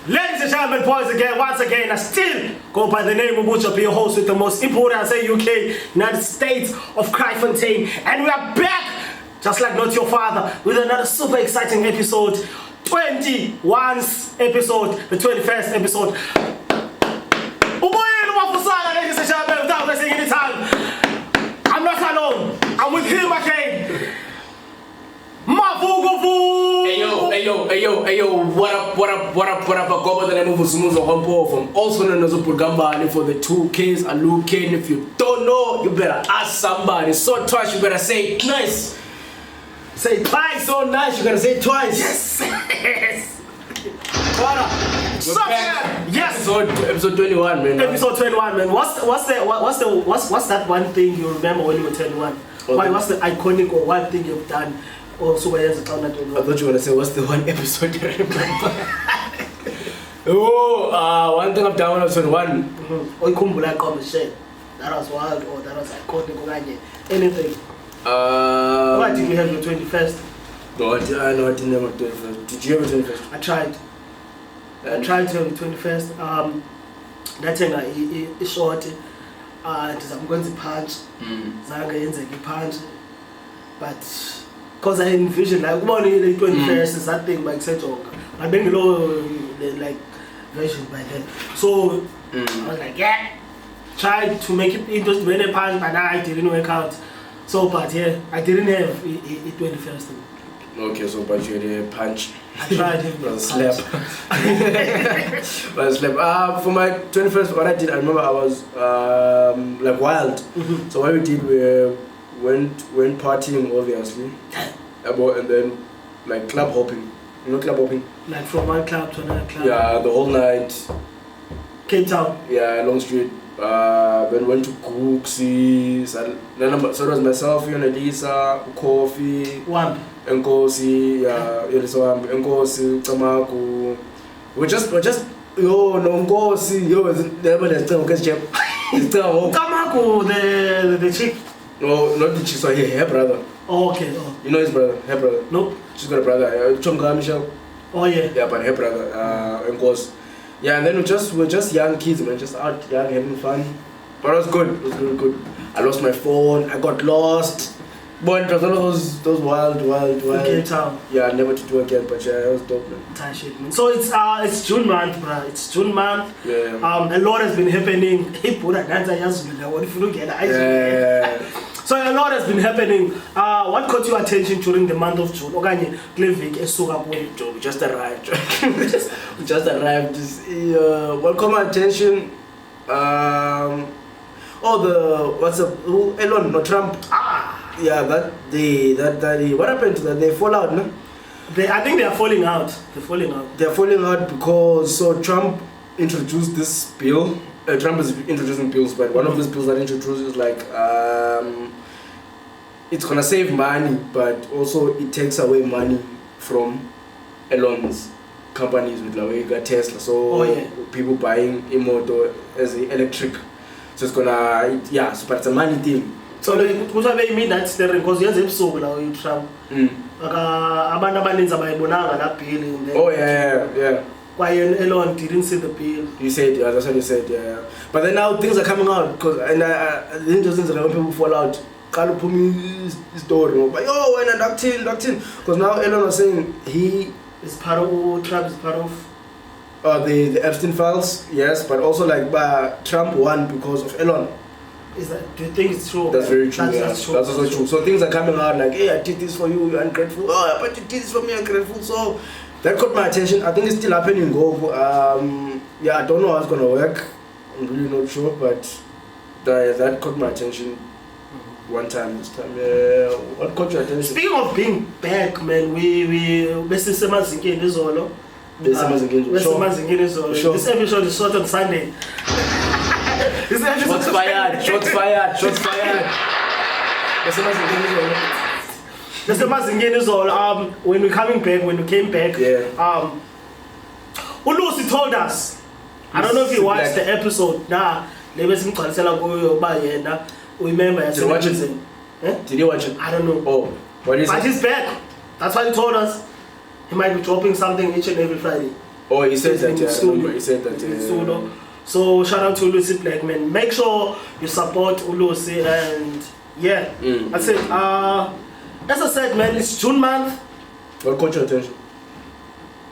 Ladies and gentlemen, boys again, once again, I still go by the name of Bucha, be your host with the most important, I say UK, United States of Kraaifontein. And we are back, just like Not Your Father, with another super exciting episode. 21's episode, the 21st episode. Ladies and gentlemen, without wasting any time, I'm not alone. I'm with him again. Mavuguvu! Hey yo, what up, I go by the name of Usumuzo Hompo from also known as Upugamba for the 2Ks, Alukin. If you don't know, you better ask somebody. So twice, you better say it nice. Say it twice, so nice, you gotta say it twice. Yes! We're back. Yes! Episode 21, man. Episode 21, man. What's that one thing you remember when you were 21? What's the iconic or one thing you've done? Also, I thought you were gonna say, what's the one episode you remember? One thing I've done when I was 21. That was wild, or that was iconic, or anything. Why did you have your 21st? No, I didn't have my 21st. Did you have your 21st? I tried to have the 21st. That thing is short. I'm going to punch. Punch. But because I envisioned like one the 21st is that thing like set I didn't know the like version by then. So I was like, yeah. Tried to make it into when I punch, but I didn't work out. So but yeah, I didn't have a 21st. Okay, so but you had a punch. I tried him. But slap. But slap. For my 21st, what I did, I remember I was like wild. So what we did, we went partying, obviously, and then like club hopping. You know club hopping? Like from one club to another club. Yeah, the whole night. Cape Town. Yeah, Long Street. Then went to Cooksies. So it was myself, Lisa, Coffee. One. Enkosi, Enkosi, Tamaku. We're just Nonkosi, Tamaku, the chick. No, not the chick, so her brother. Oh, okay. Oh. You know his brother, her brother? Nope. She's got a brother, Chonga Michelle. Oh, yeah. Yeah, but her brother, Enkosi. Yeah, and then we're just young kids, man, just out young, having fun. But it was good, it was really good. I lost my phone, I got lost. But it was one of those wild. Cape Town. Yeah, never to do again, but yeah, it was dope, man. So it's June month, bro. It's June month. Yeah. A lot has been happening. Yeah. So a lot has been happening. What caught your attention during the month of June? We just arrived. We just arrived. What caught my attention? Elon, no Trump. Yeah, that what happened to that? They fall out, no? I think they are falling out. They're falling out because Trump introduced this bill. Trump is introducing bills, but one of these bills that introduced is like it's gonna save money, but also it takes away money from Elon's companies with like you got Tesla. So people buying imoto as electric. So it's gonna but it's a money thing. So they mean that steering because you have episode now in Trump. Oh yeah. Why Elon didn't see the bill? You said that's what you said, yeah. But then now things are coming out because the interesting when people fall out. Can't put me story. But when I ducked in because now Elon was saying he is part of Trump is part of the Epstein files, yes, but also like Trump won because of Elon. Do you think it's true? That's very true. That's true. That's also true. So things are coming out like, hey, I did this for you, you're ungrateful. Oh, but you did this for me, ungrateful. So that caught my attention. I think it's still happening. I don't know how it's gonna work. I'm really not sure, but that caught my attention one time this time. What caught your attention? Speaking of being back, man, we This episode is short on Sunday. Shots fired. When we came back, Ulusi told us. I don't know if you watched the episode. Remember? Did you watch it? Did you watch it? I don't know. Oh, what is it? But he's back. That's why he told us. He might be dropping something each and every Friday. Oh, he said that, in yeah. studio. He said that, In studio. So shout out to Ulusi Blackman. Make sure you support Ulusi and yeah, that's it. As I said, man, it's June month. What caught your attention?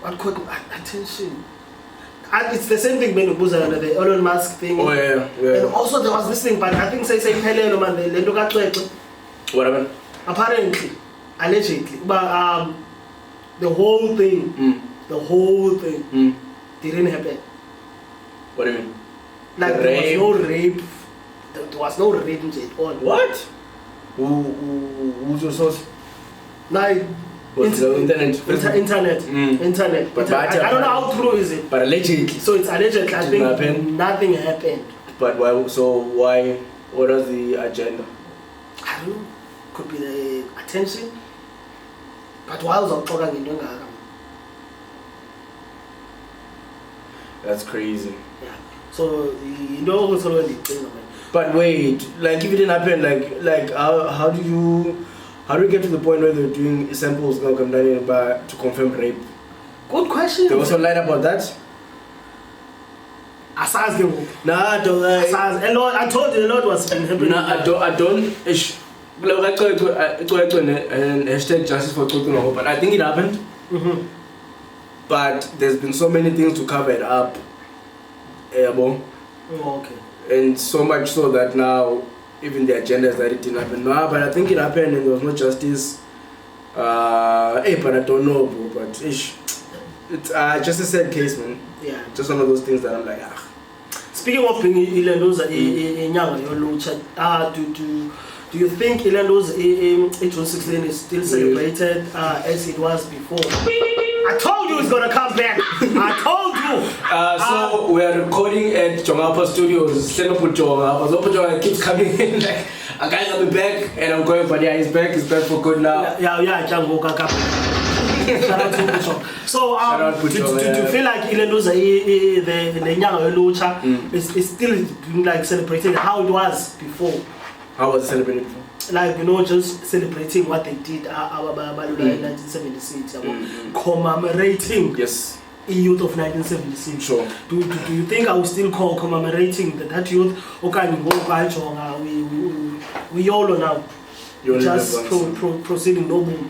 What caught attention? And it's the same thing, man, the Elon Musk thing. Oh yeah. And also there was this thing, but I think say Pelelo man, What happened? Apparently, allegedly, but the whole thing didn't happen. What do you mean? Like there was no rape. There was no rape at all. What? Who's your source? Like internet. Internet. But I don't know how true is it. But allegedly. So it's allegedly. I think nothing happened. But why? So why? What was the agenda? I don't know. Could be the attention. But why was I talking in That's crazy. Yeah. So you know what's going on. But wait, like if it didn't happen, like how do you get to the point where they're doing samples now come down here to confirm rape? Good question. They also lied about that. Asaz them. Nah, don't lie. A lot. I told you a lot was happening. Nah, I don't. And hashtag justice for Kotuno, but I think it happened. But there's been so many things to cover it up. Oh, okay. And so much so that now even the agenda is that it didn't happen. No, but I think it happened and there was no justice. But I don't know, bro. But it's just a sad case, man. Yeah. Just one of those things that I'm like, Speaking of being Ilandoza, do you think Ilandoza June 16 is still celebrated as it was before? I told you it's gonna come back. I told you. So we are recording at Jongapa Studios. Jonga keeps coming in like, a guy will be back, and I'm going, but yeah, he's back for good now. Yeah, Django Kaka. Shout out to Pucho. So do you feel like Ilandoza the Nyanga Lucha is still like celebrated how it was before? How was it celebrated before? Like, just celebrating what they did in 1976, commemorating yes. youth of 1976. Sure. Do you think I will still call commemorating that youth? Okay, we all now. Just proceeding no more.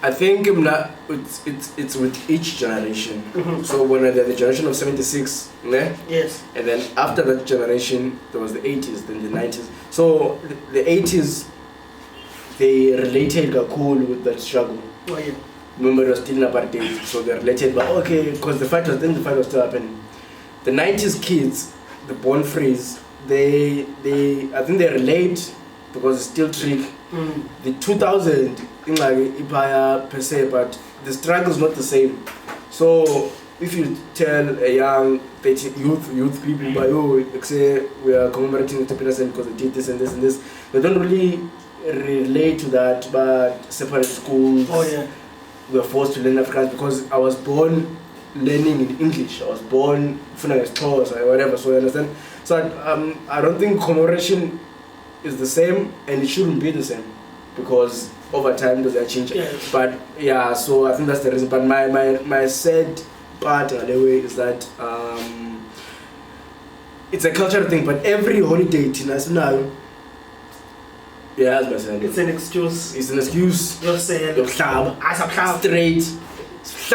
I think it's with each generation. So when the generation of 76, né? Yes. And then after that generation, there was the 80s, then the 90s. So the 80s, they related cool with that struggle. Oh yeah. Remember, it was still in apartheid, so they related. But okay, because the fight was still happening. The 90s kids, the born freeze, I think they relate because it's still trick. The 2000 thing like Ipaya per se, but the struggle is not the same. So if you tell a young youth people, but say we are commemorating 50% because they did this and this and this, they don't really relate to that. But separate schools. Oh yeah. We were forced to learn Afrikaans because I was born learning in English. I was born or whatever. So you understand. So I don't think commemoration is the same, and it shouldn't be the same because over time does that change. Yeah. But yeah, so I think that's the reason. But my sad part in a way is that it's a cultural thing. But every holiday now, yeah, it's an excuse. It's an excuse. You're saying straight. Shots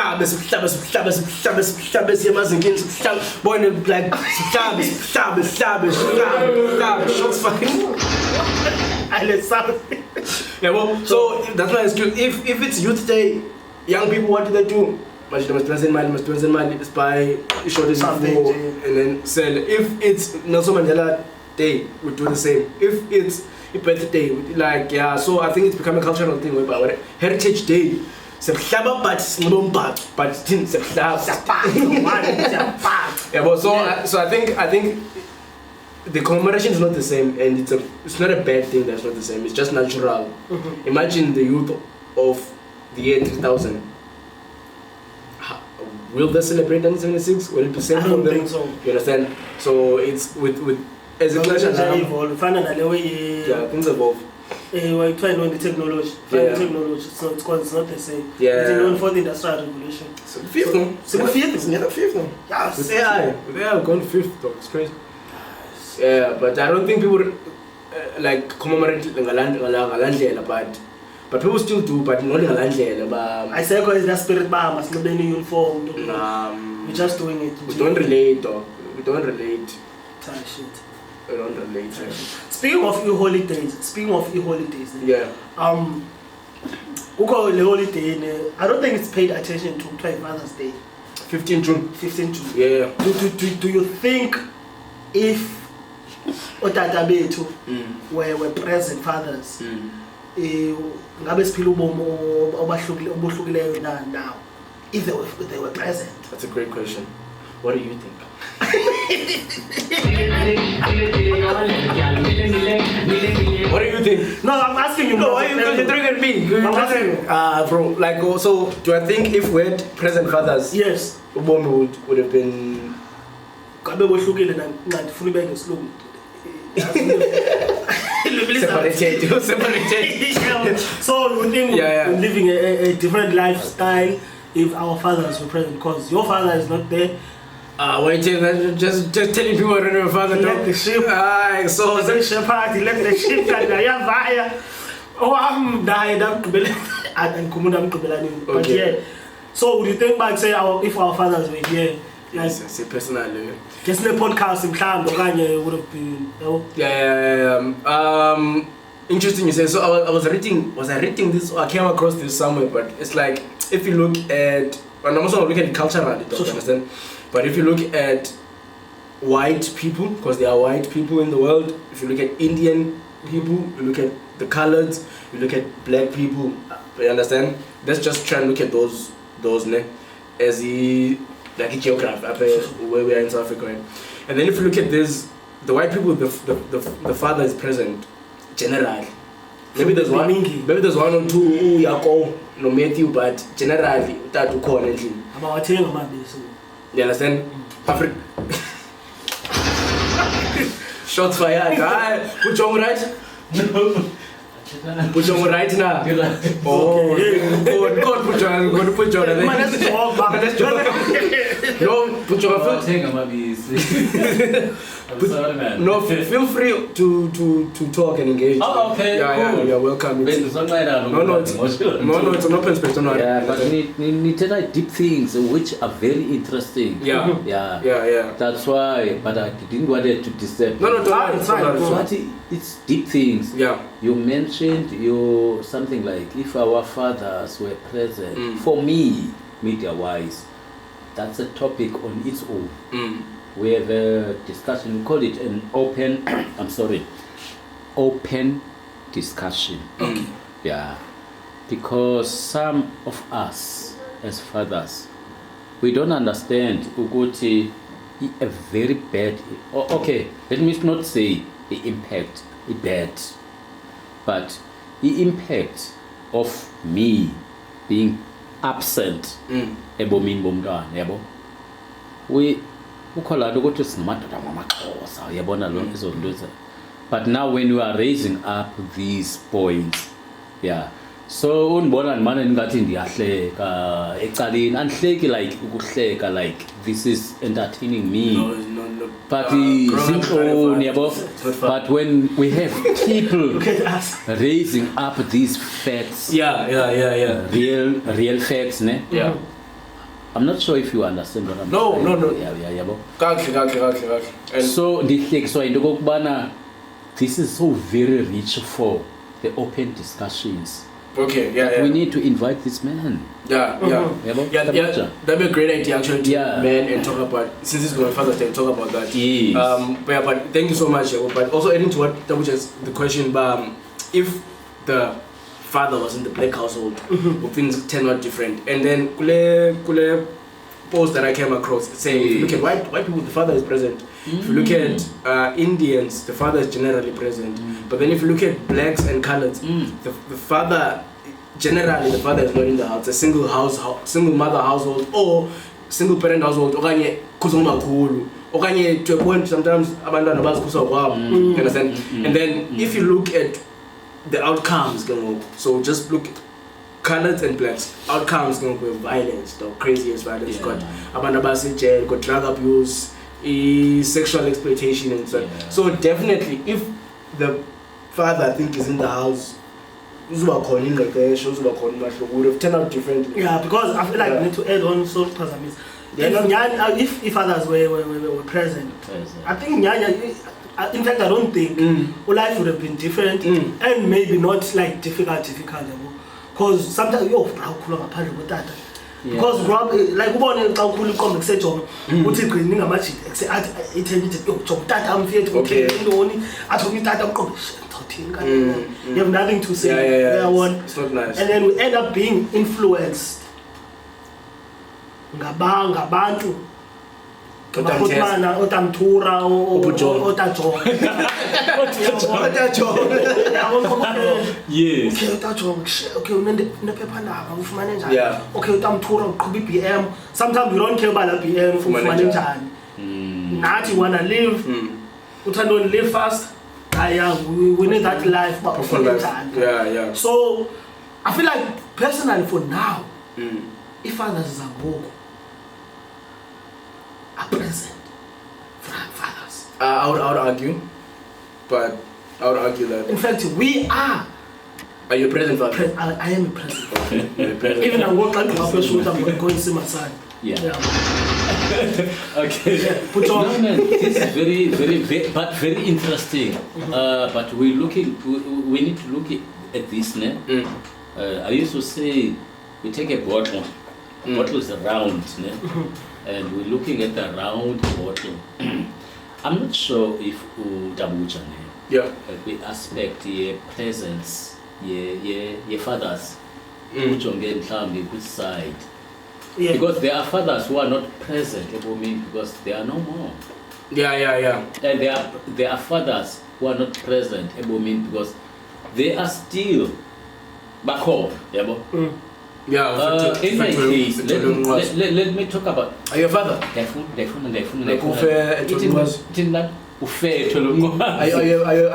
fired. Yeah, well, so that's my excuse. If it's Youth Day, young people, what do they do? Must present money, spy, show this before, and then sell. If it's Nelson Mandela Day, we do the same. If it's a birthday, like, yeah, so I think it's become a cultural thing. About Heritage Day. But yeah, but so I think the commemoration is not the same, and it's not a bad thing that's not the same. It's just natural. Imagine the youth of the year 3000. Will they celebrate 1976? Will it be the same for them? I don't think so. You understand? So it's with as a culture. Evolve. Yeah, things evolve. We're trying on the technology. Yeah. Technology. So it's not the same. Yeah. It's known for the industrial revolution. So fifth one. So fifth. It's never fifth one. Yes. With AI. With AI, we're going fifth though. It's crazy. Yeah, but I don't think people like commemorate Ngalandlela, but people still do, but not Ngalandlela. I say because that spirit bar must not be in uniform. We're just doing it. We don't relate though. We don't relate. Shit. We don't relate. Speaking of e-holidays, yeah. Uko the holiday, I don't think it's paid attention to Father's Day. 15 June. 15 June. Yeah. Do you think if Otata Betu were present fathers, ngabe siphila ubomo obahlukileyo now, if they were present? That's a great question. What do you think? What do you think? No, I'm asking you. No, why are you concentrating on me? I'm asking. Bro, like also, do I think if we had present fathers, yes, Ubomi would have been. Separated. So you think we're living a different lifestyle if our fathers were present? Because your father is not there. Wait, just telling people I don't know father. He left the ship. So the shepherd, he left the ship. But yeah. So would you think back, say, if our fathers were here? Yes, say personally. Just in the podcast in Clan, would have been. Yeah. Interesting you say. So I was reading this, or I came across this somewhere, but it's like if you look at, and I'm also looking at culturally, don't you understand? But if you look at white people, because there are white people in the world, if you look at Indian people, you look at the coloreds, you look at black people, you understand? Let's just try and look at those as like a geography up where we are in South Africa, right? And then if you look at this, the white people, the father is present generally. Maybe there's one or two who Yako, no Matthew, but generally that to call anything. You understand? Africa. Shots fired. Put your own right. Put your own right now. Oh, God, put your own. Let's talk. No, put your own. No, feel free to talk and engage. Oh, okay. Yeah, you're welcome. It's an open space. Yeah, but we need deep things which are very interesting. Yeah. That's why, but I didn't want it to disturb. No, it's fine. But it's deep things. Yeah. You mentioned something like if our fathers were present. For me, media-wise, that's a topic on its own. We have a discussion, we call it an open discussion. Yeah, because some of us as fathers, we don't understand Uguti a very bad, okay, let me not say the impact, bad, but the impact of me being absent ebomini bomntwana yabo. But now when we are raising up these points, yeah. So unbona manje ngathi ndiyahleka ecaleni anhleki like this is entertaining me. No. But but when we have people raising up these facts, real facts, ne? Yeah. I'm not sure if you understand what I'm saying. No. Yeah. And so this is so very rich for the open discussions. Okay, yeah. We need to invite this man. Yeah. That'd be a great idea actually to man and talk about, since it's going Father's Day, talk about that. Yes. But thank you so much. But also adding to what that was just the question, if the father was in the black household, things turn out different. And then kule post that I came across saying, if you look at white people, the father is present. If you look at Indians, the father is generally present. But then if you look at blacks and coloreds, the father, generally the father is not in the house. A single mother household or single parent household. Okanye kuzomakhulu. Okanye to a point sometimes abantwana bazikhusa kwabo. You understand? And then if you look at the outcomes go. So just look, colored and blacks. Outcomes go with violence, the craziest violence. Yeah. Got abandoned in jail, got drug abuse, sexual exploitation, and so. Yeah. So definitely, if the father I think is in the house, would have turned out differently. Yeah, because I feel like we need to add on so because if others were present, I think in fact I don't think life would have been different and maybe not like difficult because sometimes because like ubone xa ukhula iqombe kusejonga uthi igcini ngamajit ithengile tata amfethu okay intoni athi tata uqombe you have nothing to say. Yeah. It's not nice. And then we end up being influenced ngabantu otamthura yes okay unephephandaba ufumane njani okay utamthura uqhuba iBM sometimes we don't care about the BM ufumane njani nathi wanna live uthanda to live fast. We need that life, but yeah. So I feel like personally for now, if fathers are present for our fathers. I would argue, but I would argue that. In fact, we are. Are you a present father? I am a present. Okay. Even I work like a professional, I'm going to see my son. Yeah. Okay. Put on. No, man, this is very interesting. But we need to look at this now. I used to say we take a bottle. Bottle is round, and we're looking at the round bottle. I'm not sure if Dabucha the aspect presence fathers which side. Yeah. Because there are fathers who are not present because they are no more. Yeah. And there are fathers who are not present because they are still back home. Yeah. In my case, let me talk about. Are you a father? Definitely. Are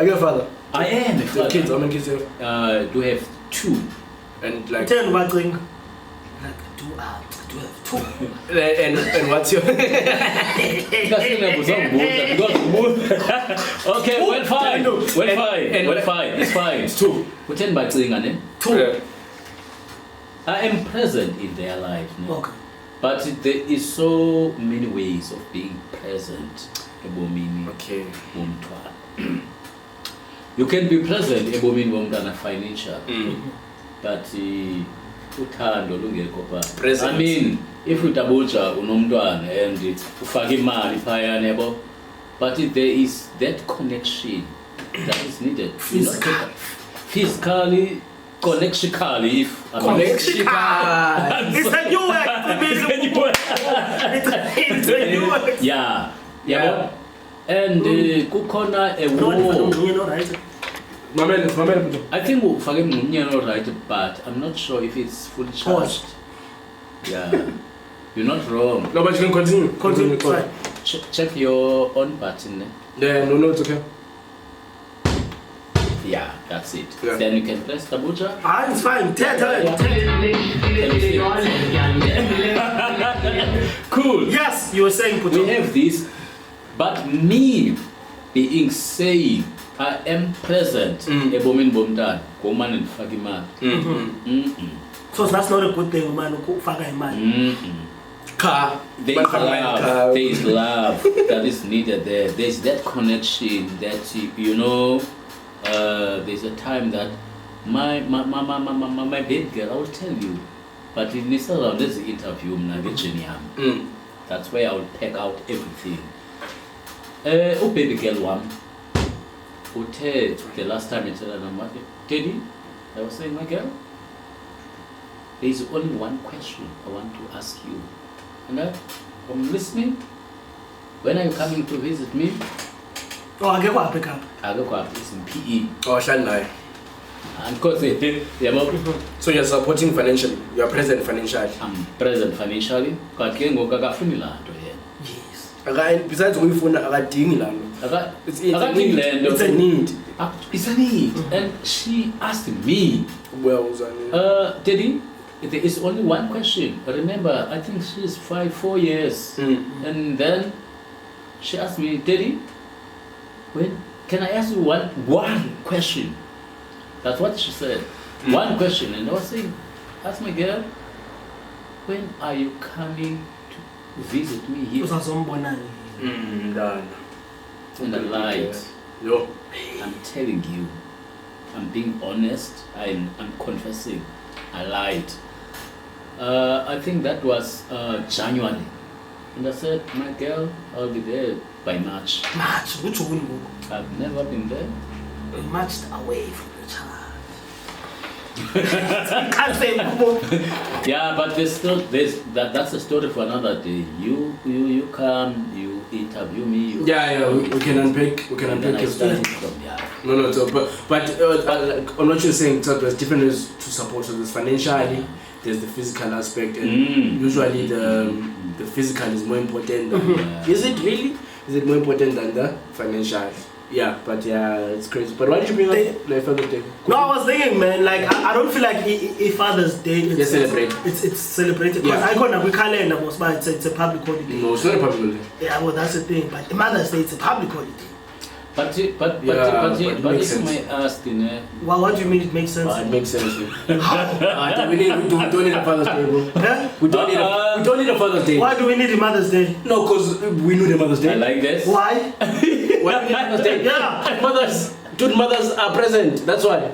you a father? I am a father. Kids, how many kids do you have? Do have 2. And like 10 one thing. Like do have 2. And what's your? Okay, well fine. It's fine. It's 2. Pretend by saying 2. I am present in their life. Okay. But there is so many ways of being present. Okay. You can be present financial, but I mean, if you tabucha unomntwana and ufake imali phaya nebo, but there is that connection that is needed. Physically, connectionally, if It's a new word. Yeah. And kukhona a war. I think ufake mnumnyana right, but I'm not sure if it's fully charged. Yeah. You're not wrong. No, but you can continue. Check your on button. Yeah, no, it's okay. Yeah, that's it. Yeah. Then you can press Tabucha. It's fine. Cool. Yes, you were saying we have this, but me being saying I am present. Ebomin bomdan, woman and Fagima. So that's not a good thing, man. There is love that is needed there. There's that connection that there's a time that my baby girl, I will tell you, but in this around this interview, that's where I will pack out everything. Oh baby girl one. The last time you said that Teddy, I was saying, my girl, there is only one question I want to ask you. And I'm listening. When are you coming to visit me? Oh, I get what I pick up. I go up in PE. Oh, shall I? And because so you're supporting financially. You're present financially. I'm present financially. But Yes. Besides we phone It's I a can't need. land It's a need. It's a need. And she asked me, Well, Teddy, there is only one question. Remember, I think she's 4 years. And then she asked me, Teddy, when can I ask you one question? That's what she said. One question. And I was saying, ask my girl, when are you coming to visit me here? And I lied. Yo. I'm telling you, I'm being honest, I'm confessing, I lied. I think that was January. And I said, my girl, I'll be there by March. March, which one? I've never been there. We marched away from the child. Can't say more. Yeah, but that's a story for another day. You come, you interview me. We can unpack. We can unpack your story. No, so, but on what you're saying, so there's different ways to support. So there's financially, there's the physical aspect, and usually the physical is more important. Is it really? Is it more important than the financial? Yeah, but it's crazy. But why did you bring up the Father's Day? No, I was thinking, man, like I don't feel like Father's Day it's celebrated. It's celebrated because I can't have a calendar, but it's a public holiday. No, it's not a public holiday. Yeah, well, that's the thing. But Mother's Day, it's a public holiday. But if you may ask, well, what do you mean it makes sense? It makes sense. We don't need a Father's Day, bro. Huh? We don't need a Father's Day. Why do we need a Mother's Day? No, because we need a Mother's Day. I like this. Why? Why do we need Mother's Day? Yeah. Mothers are present. That's why.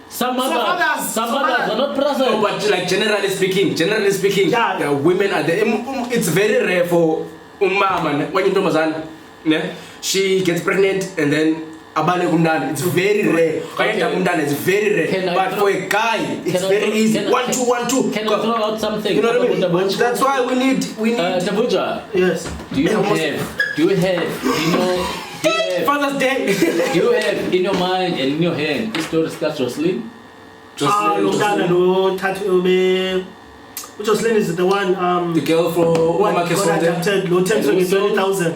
Some mothers are not present. No, but like generally speaking, yeah. Women are there. It's very rare for mama when you she gets pregnant and then abale kumndana. It's very rare. It's very rare. But for a guy, it's very easy. 1 2 1 2. Can I throw out something? You know what I mean? That's why we need. Tabuja. Yes. Do you have Father's Day? Do you have in your mind and in your hand this story starts Jocelyn? Jocelyn is the one. The girl for Mama sold it.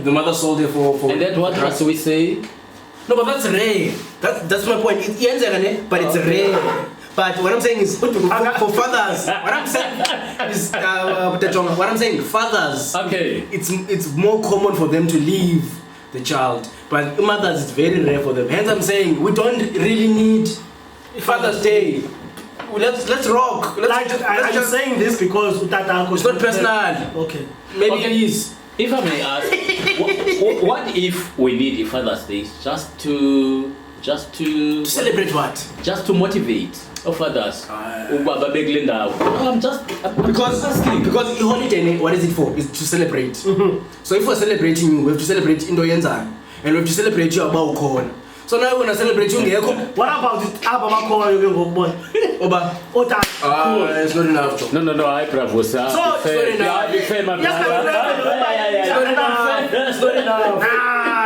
The mother sold it for. And then what else we say? No, but that's rare. That's my point. But it's rare. But what I'm saying is for fathers. What I'm saying is what I'm saying fathers. Okay. It's more common for them to leave the child, but mothers it's very rare for them. Hence I'm saying we don't really need Father's Day. Let's rock. I'm just saying this because it's not personal. Okay. Maybe it is. If I may ask, what if we need a Father's Day just to celebrate what? Just to motivate our fathers. I'm just asking. Because holiday, what is it for? It's to celebrate. So if we're celebrating you, we have to celebrate Indo Yenza, and we have to celebrate you about corn. So now we're gonna celebrate you. What about it? Oba. Ota. It's not enough. No, I bravo, sir. So it's not enough.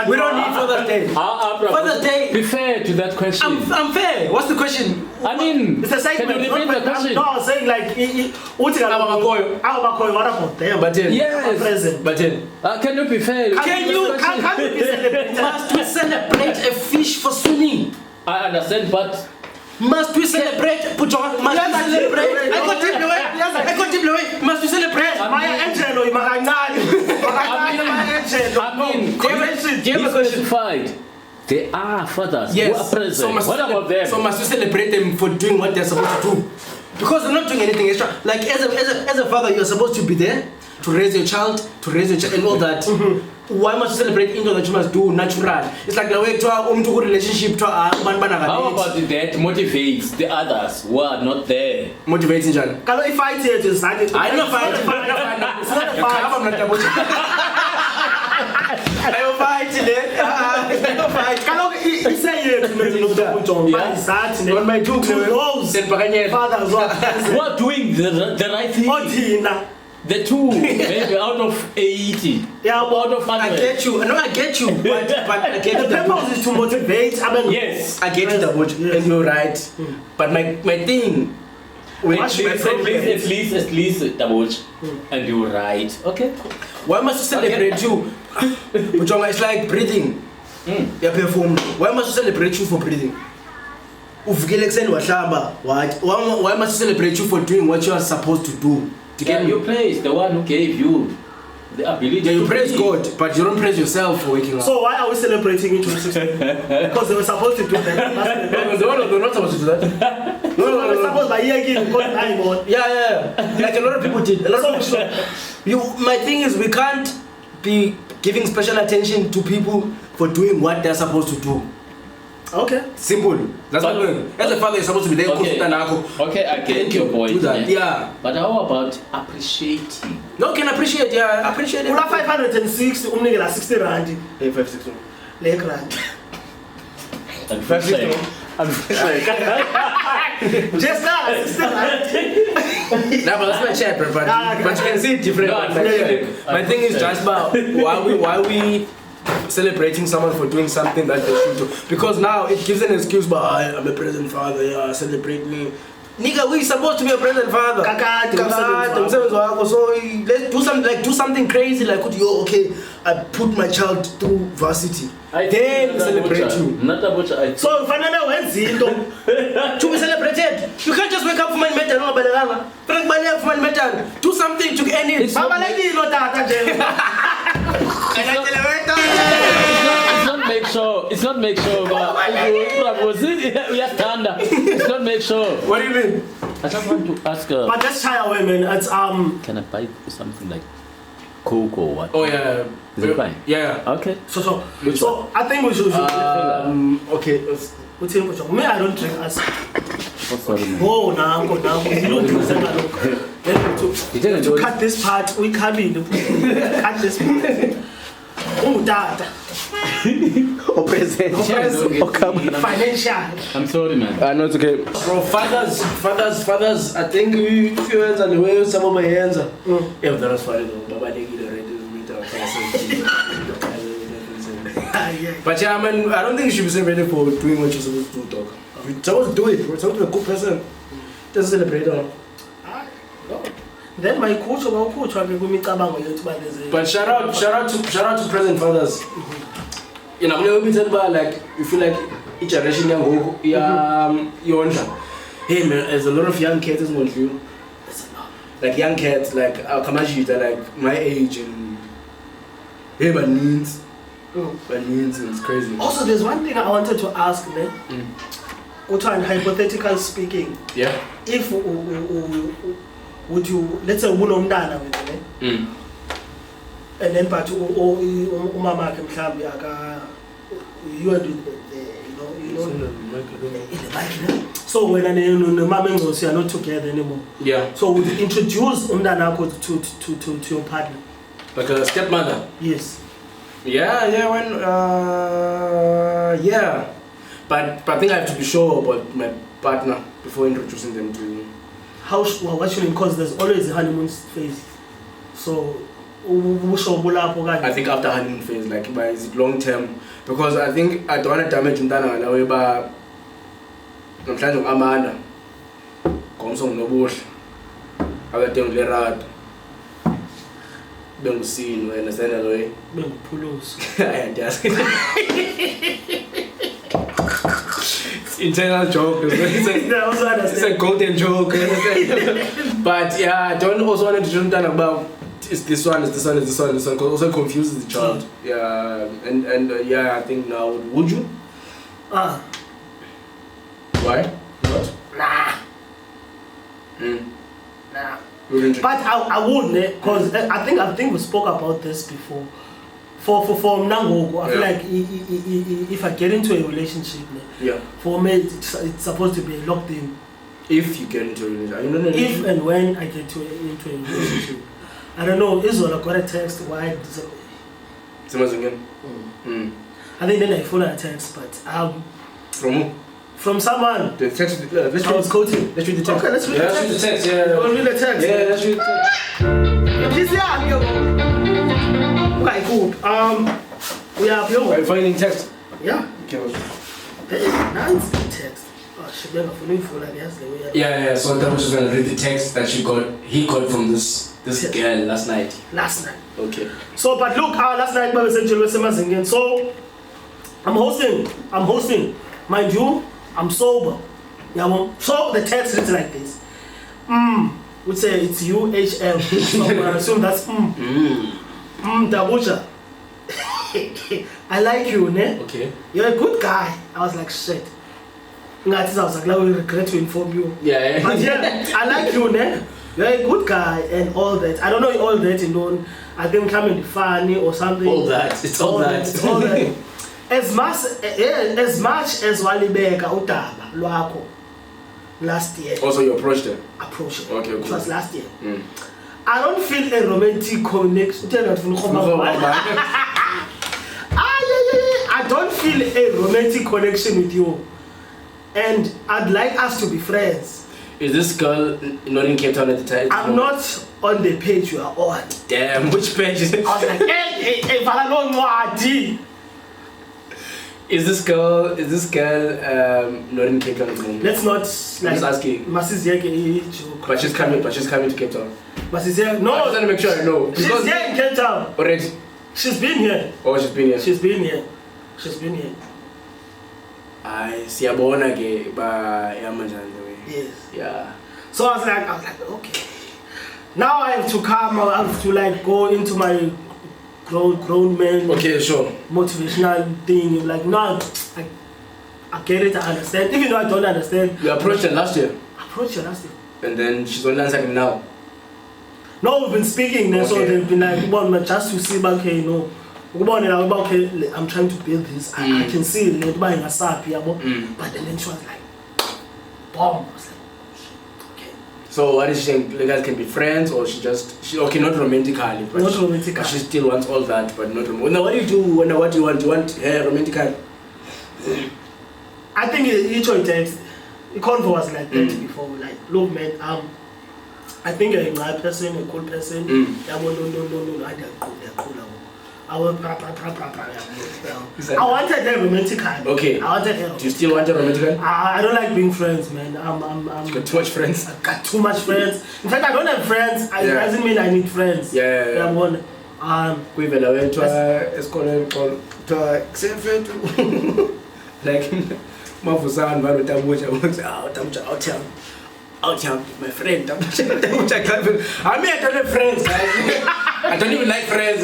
We don't need Father's Day. Father's Day. Be fair to that question. I'm fair. What's the question? I mean, it's a segment. Can you repeat the question? No, I was saying like, what about them? But then, yes. Present. But then, can you be fair? Can you be celebrated? Must we celebrate a fish for swimming? I understand, but must we celebrate? Must we celebrate? I got him away. Must we celebrate? Specified. They are fathers who are present. What about them? So must we celebrate them for doing what they're supposed to do? Because they're not doing anything extra. Like as a father, you're supposed to be there to raise your child, and all that. Why must you celebrate into that you must do natural? It's like the way to relationship to how about that motivates the others who are not there? Motivating John. Can I fight here to decide it? I'm not fighting. It's not a fight. I'm not fighting it. I'm not fighting. Can I say it to on my two fathers who are doing the right thing? The two, maybe out of 80. Yeah, out of 100. I get you. No, I get you. But I get the purpose is to motivate. Yes. I get it, and you're right. But my thing. At least double, and you're right. Okay. Why must you celebrate you? It's like breathing. You perform. Why must you celebrate you for breathing? Why must you celebrate you for doing what you are supposed to do? You praise the one who gave you the ability. Yeah, you praise God, but you don't praise yourself for waking up. So why are we celebrating into 16? Because they were supposed to do that. They're not supposed to do that. No, they were supposed by year again because I'm on. Yeah. Like a lot of people did. My thing is, we can't be giving special attention to people for doing what they're supposed to do. Okay. Simple. That's what I'm doing. As a father, you're supposed to be there. Okay, I get your point. Do that. Yeah. But how about appreciating? No, can appreciate. Yeah, appreciate it. Una 560, umnikela 60 rand. Hey, 560. Lek rand. And 560. Just now, 60 rand. No, but that's my chat, but you can see it different. No, My thing is just about why we celebrating someone for doing something that they should do, because now it gives an excuse. But I'm a present father. Yeah, celebrate me. Nigga, we supposed to be a present father. So let's do something crazy like, okay, I put my child through varsity. Then celebrate you. So finally when zinto to be celebrated, you can't just wake up for my metal. No, do something to end it. It's not make sure, but we are standard. It's not make sure. What do you mean? I just want to ask her. But that's shy away, man. It's Can I buy something like Coke or what? Oh yeah. Is it fine? Yeah. Okay. So I think we should. Okay. Me, I don't drink as. Oh, sorry. Oh, now. You don't do that. To cut this part, we come in. Cut this part. Oh, dad. Financial. I'm sorry, man. No, it's okay. Bro, fathers, I think if you hands on the way, some of my hands are. Yeah, that was funny though. Baba, they get ready to meet our But yeah, man, I don't think you should be celebrated for doing what you're supposed to do, dog. You're supposed to do it. You're supposed to be a good person. Just celebrate, no. Then my coach will coach. But shout out to present fathers. You know, never been said about like you feel like each generation young hey man, there's a lot of young kids going through. Like young kids, like Kamashi, they're like my age and hey, but needs, and it's crazy. Also, there's one thing I wanted to ask, man. Hypothetical speaking. Yeah. If would you, let's say unomntana wena ne, and then but umama ke mhlambi aka you are doing so when mama and you are not together anymore. Yeah. So would you introduce umntana to your partner? Like a stepmother? Yes. Yeah, yeah. But I think I have to be sure about my partner before introducing them to you. What should because there's always a honeymoon phase. So I think after honeymoon phase, like but is it long term? Because I think I don't want to damage umntana na weba namhlanje uAmanda ngomso nginobuhle akade ngilerato bengusini wena sena loyi benguphuluso ayazi. Internal joke, it's a golden joke. But yeah, I don't also want to do that about it's this one, because also confuses the child. Yeah, and yeah, I think now would you? Why? What? Nah. Nah. But I would, because I think we spoke about this before. For Nangogo, I feel like if I get into a relationship, yeah. For me it's supposed to be locked in. If you get into a relationship, if and when I get into a relationship, I don't know. Israel got a text. Why? Again. I think then I follow a text, but from who? From someone. The text. Let's read. Quoting. Let's read the text. Okay, let's read the text. Let's read the text. Yeah. Let's read the text. Yeah, let's read the text. Okay, cool. We have your. Are you finding text? Yeah. Okay. Nice text. Oh, she never for like yesterday. Yeah. So that was just gonna read the text that he got from this girl last night. Last night. Okay. So, but look, last night we said again. So, I'm hosting. Mind you, I'm sober. Yeah, so the text reads like this. Would say it's UHL. So I'm gonna assume that's Dabuja. I like you, ne? Okay. You're a good guy. I was like, shit. I was like, I will regret to inform you. Yeah. But yeah, I like you, ne? You're a good guy and all that. I don't know all that alone. I think coming funny or something. All that. It's all that. It's all that. As much as Walibeka Utaba, Luako, last year. Also, you approached her? Approached her. Okay, It was last year. Mm. I don't feel a romantic connection. I don't feel a romantic connection with you. And I'd like us to be friends. Is this girl not in Cape Town at the time? I'm not on the page you are on. Damn, which page is it? I was like, hey, Valano. Is this girl not in Cape Town at the moment? Let's not like. I'm just asking. But she's coming to Cape Town. No. I just want to make sure I know. She's here in Cape Town. Already? She's been here. Oh, she's been here. She's been here. I see a bona ke ba yamanjani the way. Yes. Yeah. So I was like, okay. Now I have to come. I have to like go into my grown man. Okay, sure. Motivational thing. Like no, I get it. I understand. Even though I don't understand. You approached her last year. And then she's only answering now. No, we've been speaking there, so Okay. they've been like, well, just to see, okay, you know, okay, I'm trying to build this. I can see it, but then she was like, bomb. I was like, okay. So what is she saying? You guys can be friends, or she okay, not romantically, but Not romantically. But she still wants all that, but not romantically. Now what do you do? What do you want? Do you want her romantically? I think each of it, the convo was like that before. Like, look, man, I think you're a nice person, a cool person. Yeah, no, I don't cool. I will I wanted her romantically. Okay. I wanted her. Do you still want her romantically? I don't like being friends, man. You got too much friends. I got too much friends. In fact, I don't have friends. It doesn't mean I need friends. Yeah. I'm one. Kuivela wethu esikoleni like mavusana vanhu tamucha out my friend tamucha. I mean, I don't have friends, guys. I don't even like friends.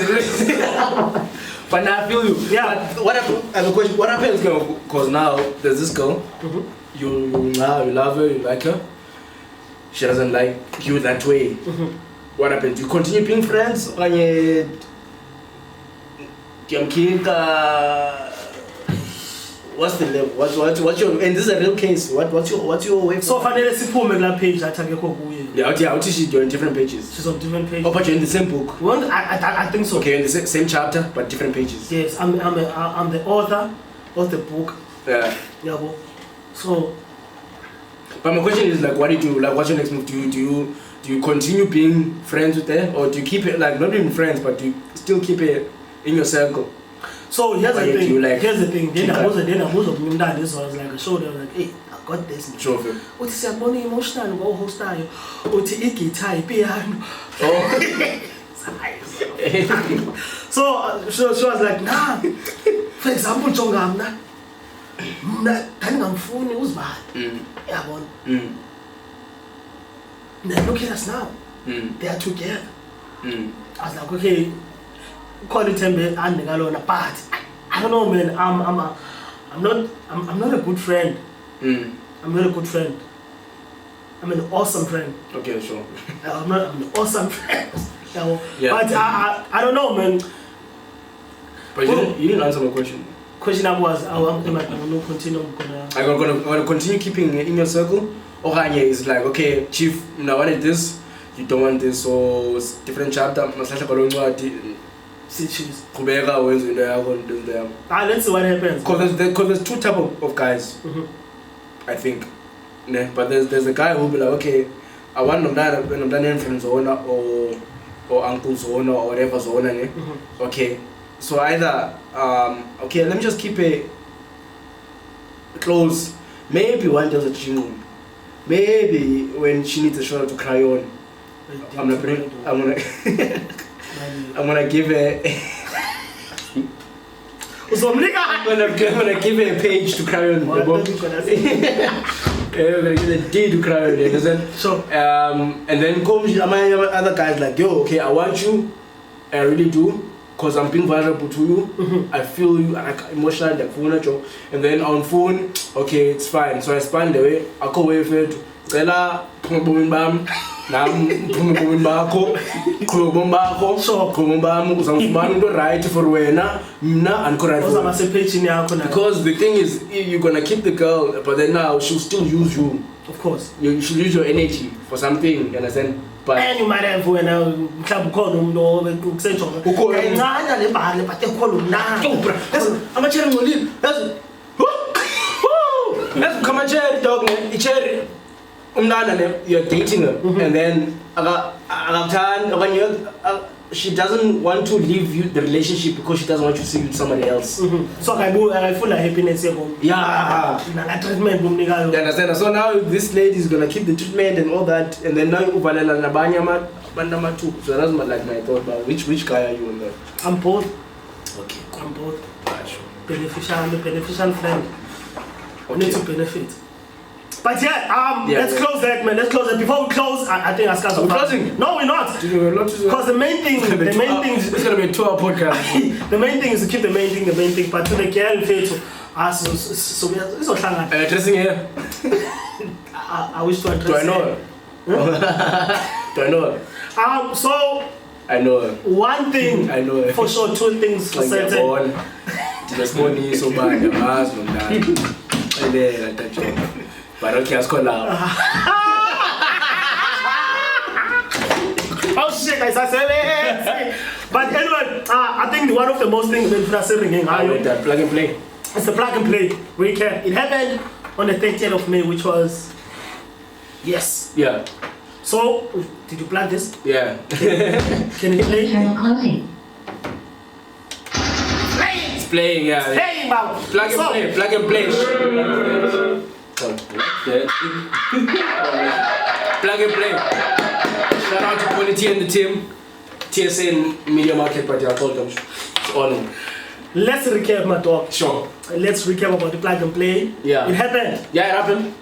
But now I feel you. Yeah. But I have a question. What happens, because now there's this girl. You love her, you like her. She doesn't like you that way. What happens? Do you continue being friends? Or what's the level? What's your? And this is a real case. What's your way? So finally, siphume kula page athangekho kuye. Yeah. What is she doing? Different pages. She's on different pages. Oh, but you're in the same book. I think so. Okay, in the same chapter, but different pages. Yes, I'm the author of the book. Yeah. Yeah. So. But my question is like, what do you do? Like, what's your next move? Do you continue being friends with her, or do you keep it like not being friends, but do you still keep it in your circle? So here's the thing. Here's the thing. Then I was this was like a show. They were like, hey, I got this. Sure. What is your money emotional? Go host style. What is guitar, piano? So she was like, nah. For example, Jongamna. Tangamfuni uzbad. Yabon. Now look at us now. They are together. I was like, okay. Call it and but I don't know, man. I'm not a good friend. I'm not a good friend. I'm an awesome friend. Okay, sure. I'm an awesome friend. Yeah. But I don't know, man. But you didn't answer my question. Question was, I'm gonna continue. I'm gonna continue keeping it in your circle. Or is like, okay, chief, I wanted this, you don't want this, so it's different chapter. Let's see what happens. Because there's two type of guys, I think. Yeah, but there's a guy who will be like, okay, I want them done friends owner or uncle's owner or whatever's owner. Okay, so either okay, let me just keep it close. Maybe one does a jingle. Maybe when she needs a shoulder to cry on, I'm gonna give her. Uzomnika. I'm gonna give her a page to cry on. What are you gonna say? I'm gonna give her a day to cry on. You understand? Sure. And then come my other guys like, yo, okay, I want you, I really do, cause I'm being vulnerable to you. I feel you, like emotional, like phone, and then on phone, okay, it's fine. So I span the way, I go away for it. Ela, bam, nam, bako, bako, so bam, uzamfumana right for wena, mna and correct. Because the thing is, you're gonna keep the girl, but then now she'll still use you. Of course. You should use your energy for something, you understand? But and you might have when mhlawumbe ukhona umuntu okusentshona kancane le bhale but ekhona umnandi. I'm a cherry ngolini. Let's come a cherry dog man. Cherry umnana you're dating her and then she doesn't want to leave you the relationship because she doesn't want you to see with somebody else. So I feel like happiness here. Yeah. Treatment You understand? So now this lady is gonna keep the treatment and all that, and then now you uvalela nabanya bandama too. So that's like my thought about which guy are you on that? I'm both. Okay, cool. I'm both. Sure. Beneficial friend. We need to benefit. But yeah, let's close that, man. Let's close that. Before we close, I think Aska's closing. No, we're not. Because the main thing, it's gonna be a 2-hour podcast. The main thing is to keep the main thing. But to the girl, to us, so we are addressing here. I wish to address. Do I know her? Do I know her? So I know her. One thing I know her. For sure, two things for certain. Just money so bad, the mask from that. But okay, let's call now. Oh shit, I said it. But anyway, I think one of the most things that are ringing. That plug and play. It's the plug and play recap. It happened on the 30th of May, which was yes. Yeah. So, did you plan this? Yeah. Can you play? It's playing, yeah. Playing, man. Plug and play. Plug and play. Shout out to Quality and the team. TSN Media Market Party. I told them it's on. Let's recap, my dog. Sure. Let's recap about the plug and play. Yeah. It happened. Yeah, it happened.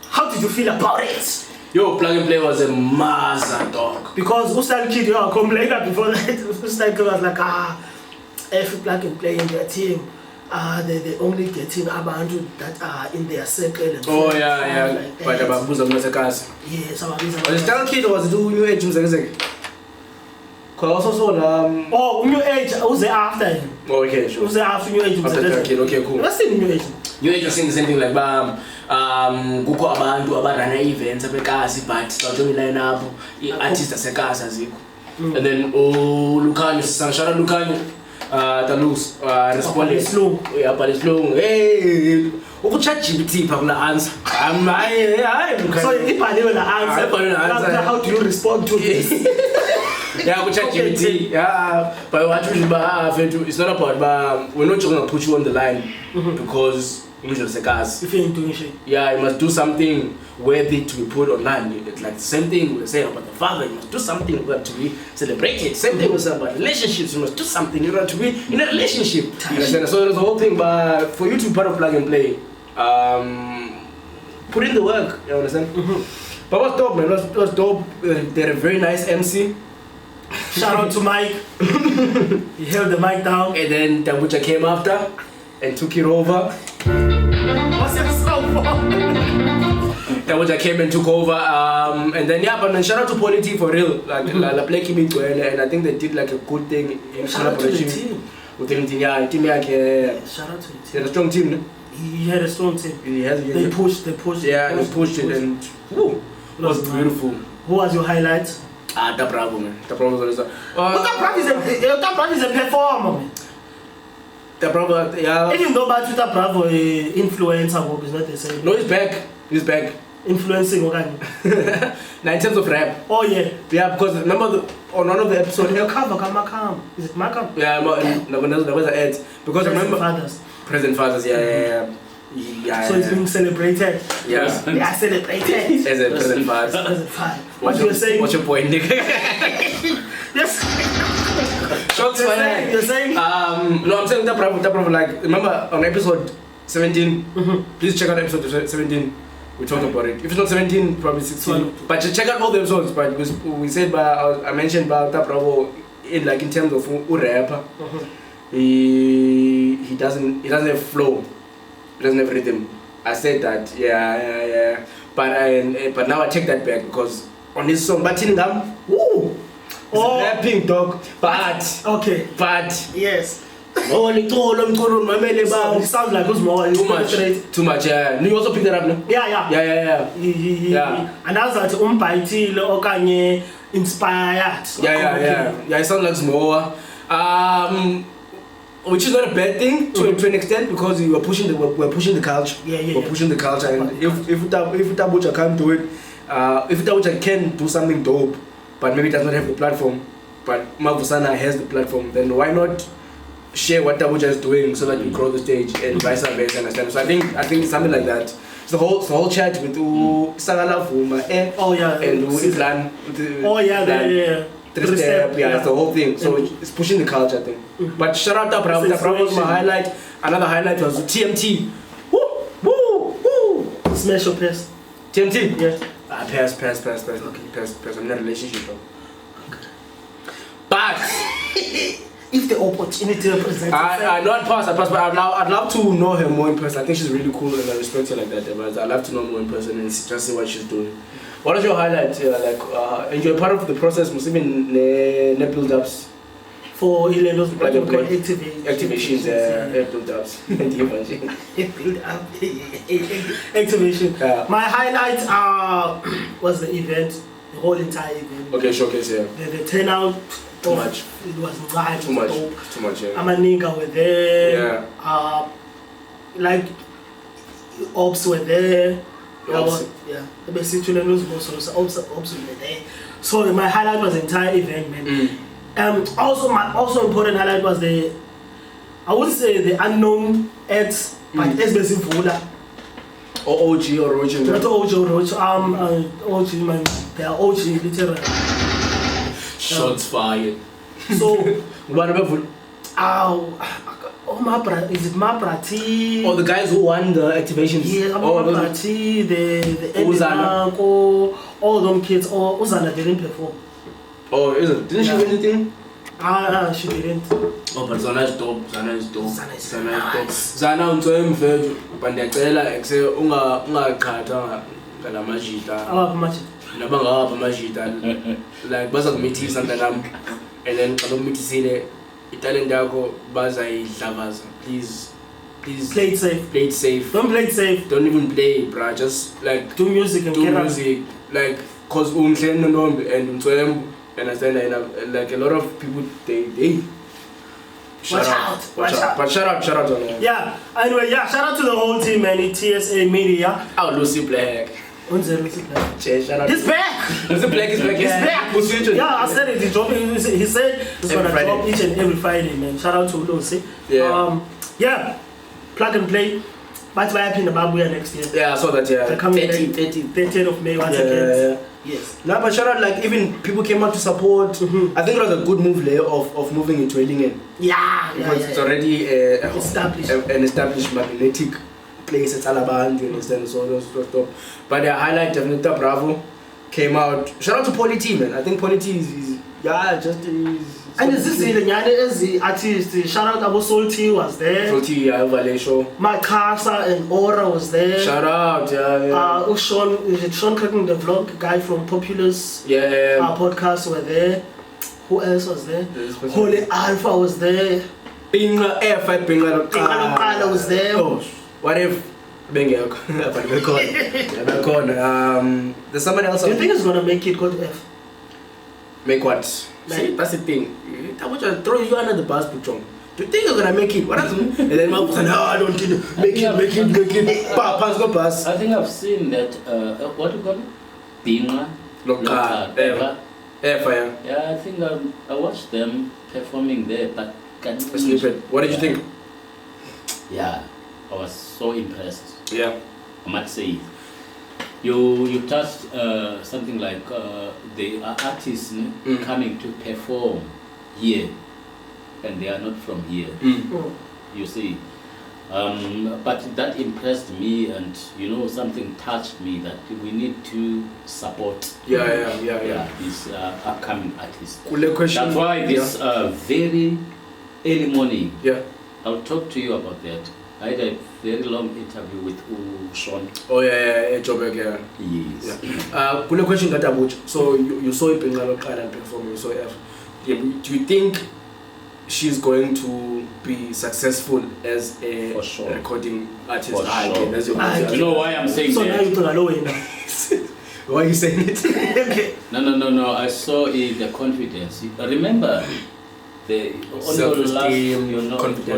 How did you feel about it? Yo, plug and play was a massa dog. Because Ustan Kid, you complained before that. Ustan Kid was like, every plug and play in their team. They only getting about that are in their circle. And oh yeah. But about Sphum Ekasi. Yes, about the Star Kid was doing new age music. Cause also oh, new age. Who's there after him? Oh, okay, sure. Who's there after new age? After Star Kid, okay, cool. What's in new age? New age was saying the same thing like kukho abantu abarana events abekasi but sawujonga line up artist asekasi azikho. And then Lukanyo Sanshara Lukanyo Talus responded yeah Palislung hey uku-ChatGPT pha kula answer so ibhaliwe la answer how do you respond to this? Yeah, uku-ChatGPT yeah but what you it's not about we're not just gonna put you on the line because if you ain't doing shit. Yeah, you must do something worthy to be put online. It's like the same thing we say about the father. You must do something to be celebrated. Same thing we say about relationships. You must do something in order to be in a relationship. You understand? So there's the whole thing. But for you to be part of plug and play, put in the work. You understand? But what's dope, man? What's dope? They're a very nice MC. Shout out to Mike. He held the mic down. And then Tambucha came after and took it over. What's your song for? Tambucha came and took over. And then yeah, but then shout out to Quality for real. Like La Play came into and I think they did like a good thing in collaboration with the team. Yeah, team shout out to the team. They had a strong team, no? He had a strong team. They pushed. Yeah, they pushed it and woo, it was beautiful. Who was your highlight? Da Bravo, man. Da Bravo was always Da Bravo is a performer, man. Da Bravo, yeah. Even though Da Bravo influencer work is not the same. No, he's back. He's back. Influencing again. Now in terms of rap. Oh yeah. Yeah, because remember on one of the episodes. Your cover, Makam. Is it Makam? Yeah, there was an ad. Because remember. Present fathers, yeah. So it's being celebrated. Yeah. They are celebrated. As a present father. What you saying? What's your point, nigga? Yes. Shots fired. You're saying? No, I'm saying that Bravo, like, remember on episode 17, please check out episode 17. We talked about it. If it's not 17, probably 16. But check out all the episodes. But because we said, I mentioned about Bravo in terms of a rapper. He doesn't have flow. He doesn't have rhythm. I said that, yeah. But now I take that back because on this song, Batiningam, woo, rapping dog, but okay, but yes. So It sounds like too much. Yeah. You also pick that up, no? Yeah. Yeah. And that's that umbayitile okanye inspired. Yeah. It sounds like more. Which is not a bad thing to an extent because we're pushing the culture. We're pushing the culture, and if Utabucha can't do it, if Utabucha can do something dope, but maybe does not have the platform, but Mavusana has the platform, then why not share what Tabucha is doing so that we grow the stage and vice versa? Understand? So I think it's something like that. It's the whole chat with Sagala Fuma and Islan. Yeah. 3-step, it's the whole thing. So it's pushing the culture, I think. But shout out to Bravo. Bravo was my highlight. Another highlight was TMT. Woo! Smash or pass? TMT? Yeah. Pass. Okay. Pass. I'm not in a relationship, bro. Okay. But if the opportunity presents I not pass, but I'd love to know her more in person. I think she's really cool and I respect her like that. But I'd love to know more in person and just see what she's doing. What is your highlight? And you're part of the process, must even build-ups? For Elenos, like activations, build-ups. Activation. Yeah. My highlight was the event, the whole entire event. Okay, showcase, yeah. The turnout. Too much. It was right. Too much, yeah. Amaninga were there. Yeah. Like, Ops were there. Ops. Yeah. The best Ops were there. So my highlight was the entire event, man. Also important highlight was I would say the unknown acts, but SBC Vula. Or OG or Roger. Not OG or Roger. OG, man. They are OG, literally. Shots fired. So, what about is it Maprati? Oh, the guys who won the activations. Yeah, Maprati, the Uzana. All them kids. Uzana didn't perform. Oh, is it? Didn't she win anything? She didn't. Oh, but Zana is dope. Zana is dope. Nice. Zana unsoyemfejo. Bandiyacela ekse ungaqhatha ngalamajita. Amajita. Nabangapha amajita. Like bazakumithisa mntanami. And then bazokumithisile italent yakho bazayidlavaza. Please play it safe. Play it safe. Don't play it safe. Don't even play, bruh. Just like do music and get music. Like, cause umhle nombe and umthwembu. Understand? And like a lot of people, they Watch out. But shout out on them. Yeah. Anyway, shout out to the whole team, man. TSA Media. Oh, Lucy Black. Lucy Black. Shout out. He's back. Lucy Black is back. He's back. Yeah, I said it. He's dropping. He said he's gonna drop each and every Friday, man. Shout out to Lucy. Yeah. Plug and play. But what happened about next year? Yeah, I saw that. Yeah. 30th of May once again. Yes. No, but shout out, like, even people came out to support. I think it was a good move there of moving into Wellingen. Because it's already an established magnetic place at Alabama, you understand? So those stuff. But the highlight definitely Bravo came out. Shout out to Poly T, man. I think Poly T is and is this the artist? Shout out Abu Salty was there. Salty, Valesho. Makasa and Aura was there. Shout out, Sean Cooking, the vlog guy from Populous podcast were there. Who else was there? Holy Alpha was there. Pinga Lokala was there. Oh, what if there's somebody else. Do you think it's gonna make it go to F? Make what? See, that's the thing. I want to throw you under the bus, Puchong. Do you think you're gonna make it? What happened? And then my person, I don't think make it. Pass go pass. I think I've seen that. What do you call it? Binga. Local. Fire. Yeah, I think I watched them performing there, but what did you think? Yeah, I was so impressed. Yeah, I must say. You touched something like the artists coming to perform here and they are not from here. Mm. You see. But that impressed me, and something touched me that we need to support these upcoming artists. That's why this very early morning, I'll talk to you about that. I had a very long interview with Sean. Oh yeah, Joburg, yeah. Yes. Kule question that about. So you saw it being a perform. You saw it. Do you think she's going to be successful as a recording artist? For sure. You know why I'm saying so that? So now you don't know now. Why are you saying it? Okay. No. I saw the confidence. Remember on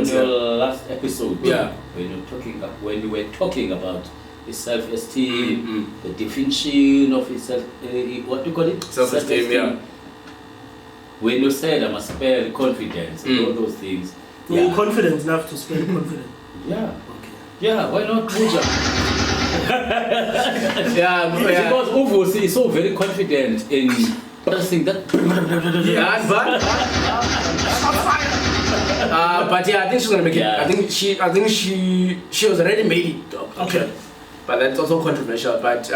your last episode, when you were talking about his self-esteem, the definition of his what do you call it? Self-esteem, yeah. When you said I must spell confidence and all those things. Were you confident enough to spell confident? Yeah. Okay. Yeah, why not Puja? Because Uvos is so very confident in pressing that. But yeah, I think she's gonna make it. I think she was already made it. Okay. But that's also controversial. But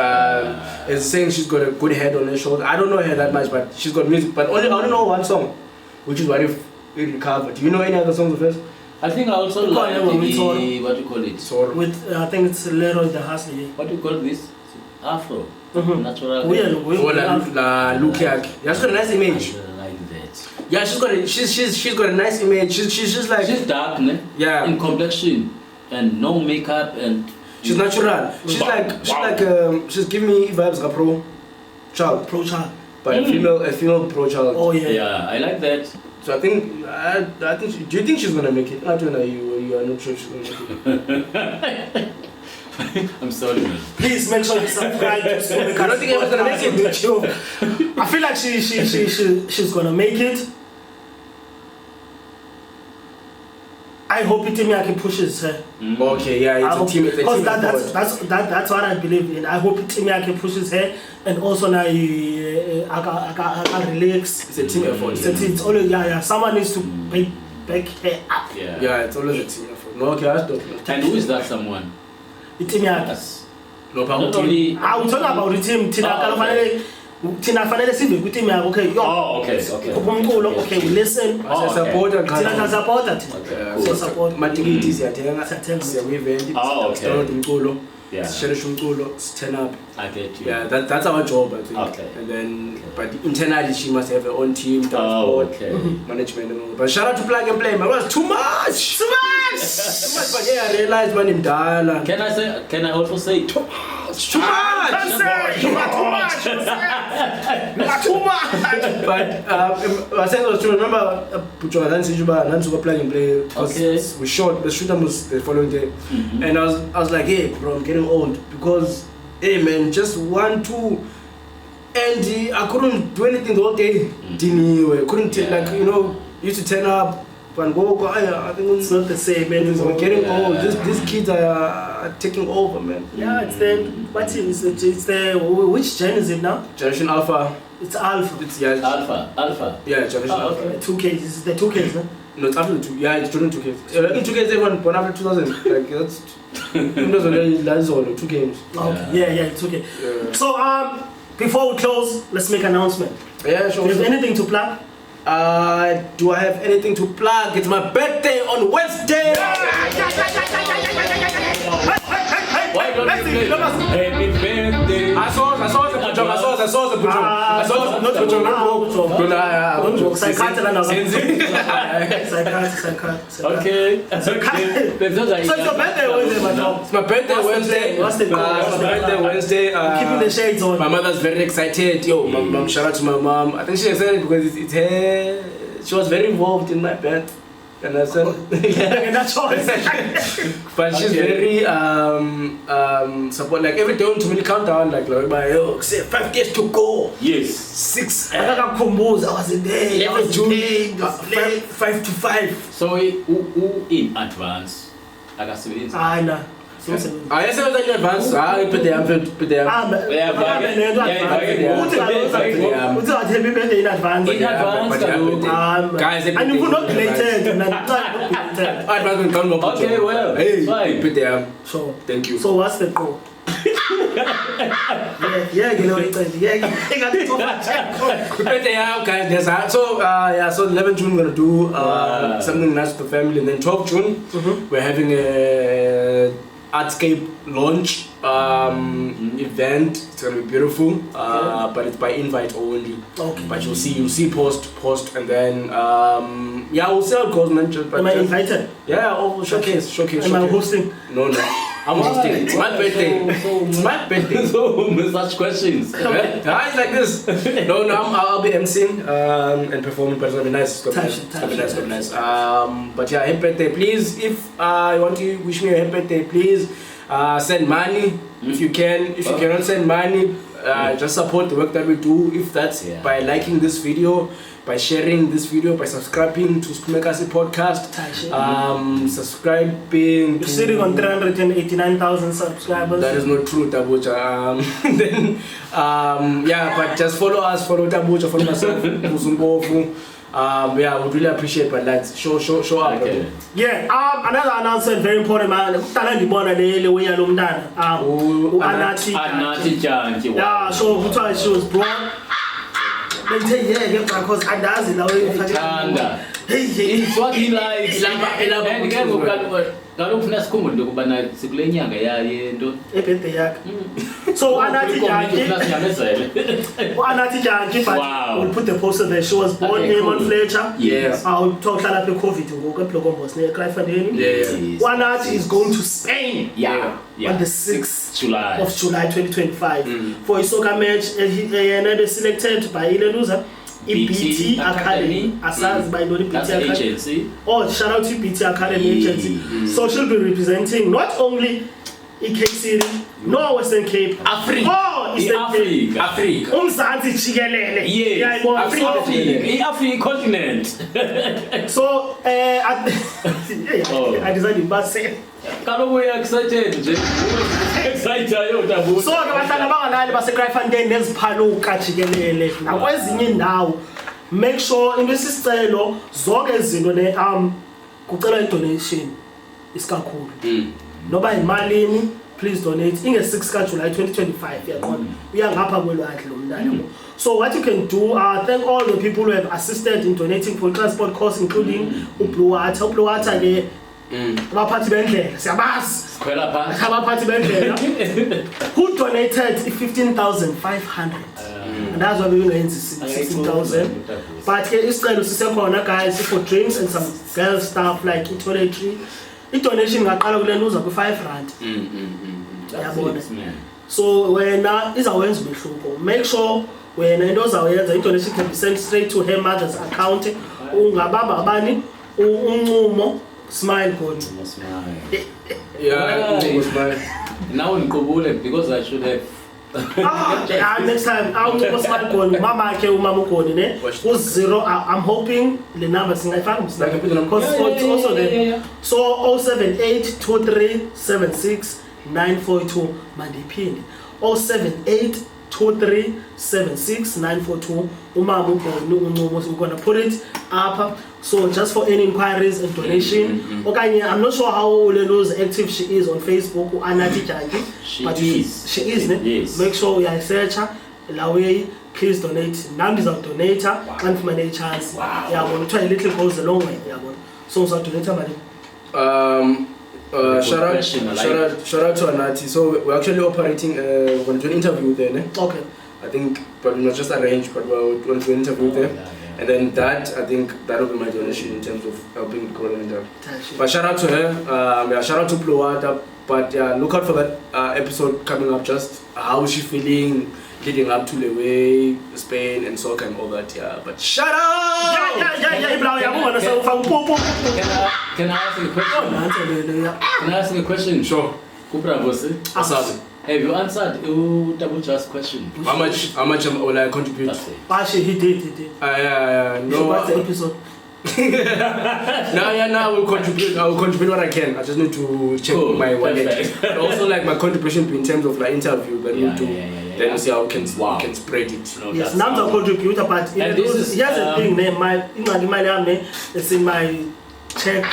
it's saying she's got a good head on her shoulder. I don't know her that much, but she's got music. But I only know one song, which is What If We Covered. Do you know any other songs of hers? I think I also like what do you call it? Sort. With I think it's Leroy the Hustler. What do you call this? Afro. Natural. Look yeah, she's got a nice image. I like that. Yeah, she's got a nice image. She's just like she's dark, ne? Yeah. In complexion and no makeup and she's natural. She's giving me vibes of pro child. But a female pro child. Oh yeah. Yeah, I like that. So I think do you think she's gonna make it? I don't know. You are not sure she's gonna make it. I'm sorry, man. Please make sure you subscribe to Sphum Ekasi. I don't think anyone's gonna make it. I feel like she's gonna make it. I hope Itimiaki pushes her. Okay, yeah, it's a team. Because that's what I believe in. I hope Itimiaki pushes her, and also now I can relax. It's a team effort. It's always someone needs to back her up. Yeah, it's always a team effort. No, okay, that's dope. And who is that someone? Itimiaki. No, not only. I will talk about the team. Tina fanele sive ukuthi mina okay okay we listen support support matikiti siyathenga siya-event umculo sisherisha umculo turn up. I get you. Yeah, that's our job, I think. Okay. And then but internally she must have her own team, transport, management and all. But shout out to Plug and Play, man. It was too much. But yeah, I realized when I'm done. Can I also say too much? Too much! But I said was to remember Plug and Play. Okay. We shot, the shooter was the following day. And I was like, hey bro, I'm getting old because hey man, just 1, 2 and I couldn't do anything the whole day. Couldn't used to turn up and go. I think it's not the same, man. We're getting old. These kids are taking over, man. Yeah, it's the which gen is it now? Generation Alpha. It's Alpha. It's Alpha. Yeah, Generation Alpha. Okay. 2K. It's the 2Ks, no? No, it's after the 2. Yeah, it's during 2Ks. In 2Ks, everyone born after 2000. Like that's 2 games. Okay. Yeah, it's okay. Yeah. So before we close, let's make an announcement. Yeah, sure. Do you have anything to plug? Do I have anything to plug? It's my birthday on Wednesday. Why don't you play Happy Birthday? I saw the Okay. So it's your birthday Wednesday, man. It's my birthday Wednesday. What's the goal? Birthday Wednesday. Keeping the shades on. My mother's very excited. Yo, mom, shout out to my mom. I think she's excited because it's her. She was very involved in my birth. And I said, but she's very support. Like every day on 2 minute countdown, like yo, say 5 days to go. Yes. 6. I was in there. 11 June. 5 to 5. So who in advance? I know. Ayesebenza in advance. Happy birthday. Uthi happy birthday in advance. In advance, guys. And you not related. Okay, well, hey, fine. birthday. So Thank you. So what's the goal? yeah, you know it's guys. So 11 June we're gonna do something nice with the family, and then 12 June we're having a Artscape launch event. It's gonna be beautiful, but it's by invite only. Okay. But you'll see post, and then we'll see how it goes, man. Am I invited? Yeah, showcase. Am I hosting? No. I'm hosting. It's my birthday. It's my birthday. So such questions. It's like this. No, I'll be emceeing and performing, but it's gonna be nice. It's gonna be nice. But yeah, happy birthday, please. If you want to wish me a happy birthday, please send money if you can. If you cannot send money, just support the work that we do. If that's by liking this video, by sharing this video, by subscribing to Sphum Ekasi podcast, subscribing. You're sitting on 389,000 subscribers. That is not true, Tabucha. Then, but just follow us, follow Tabucha, follow myself, Musumbofu. Would really appreciate, but let's show up. Okay. Yeah, another announcement, very important, man. Anathi Janki. Yeah, so who thought she was born? They say because I does it. It's what he likes. And again, ngalokufuna sikhumule into kubana sikule nyanga yaye into ebirthday yakhe. So anathi Janki, but we'll put the poster there. She was born in Fletcher. Yes. I'll talk about the COVID ngoku eBlokombos near Clifton. Anathi is going to Spain. On the 6th of July 2025 for a soccer match. He selected by Ilenuza. EP Academy, Asaz by Lori PT Academy. Shout out to PT Academy agency. So she'll be representing not only EKC, no Western Cape, Africa, Eastern Cape, Africa, Umzansi Chigelele, Africa continent. So I decided to say. We are excited. Excited. So abantwana bangalali baseCruyfffontein neziphaluka jikelele nakwezinye indawo, make sure into esisicelo zonke izinto ne kucela idonation isikakhulu noba imalini, please donate inge-6 kaJuly 2025 yaqona uyangapha kwelwandle lo mntana. So what you can do, thank all the people who have assisted in donating for transport costs, including Blue Water ke abaphathi bendlela siyabazi abaphathi bendlela who donated 15,500 and that's why we bengayenzi 16,000. But ke isicelo sisekhona guys for drinks and some girl stuff like toiletry. I-donation ngaqala kulenuza ku-R5 yabona. So wena izawenza umehluko. Make sure wena into ozawenza i-donation can be sent straight to her mother's account. Ungababa abani uncumo Smile God. Smile. Smile. Now in Kobule, because I should have. Next time I'll Smile God. Mama ke umama ukoni ne. Was 0. I'm hoping the numbers I found because also there. So 0782376 mandipini. 0782376 umama ukoni uncumo. We're gonna put it up. So just for any inquiries and donation, okay, I'm not sure how active she is on Facebook. Anathi Janki, but she is. Yes. Make sure you search her. Lawe, please donate. Numbers of donator. And for my chance. Yeah, I'm gonna try a little goes a long way. Yeah, so donator money. Shout out to Anathi. So we're actually operating. We're going to do an interview there. Ne? Okay. I think, but we not just arranged, but we're going to do an interview there. And then I think that will be my donation in terms of helping the coordinator. But shout out to her, shout out to Blue Water. But look out for that episode coming up. Just how is she feeling leading up to the way Spain and soccer and all that. But shout out! Can I ask you a question? Can I ask you a question? Sure. Have you answered Tabucha's question? How much will I contribute? Actually, he did. No. What's the episode? Now I will contribute. I will contribute what I can. I just need to check my wallet. But also like my contribution in terms of like interview. Then we do. Then we see how we can spread it. No, yes, now I'm a contributor, but here's the thing, man. My it's in my check.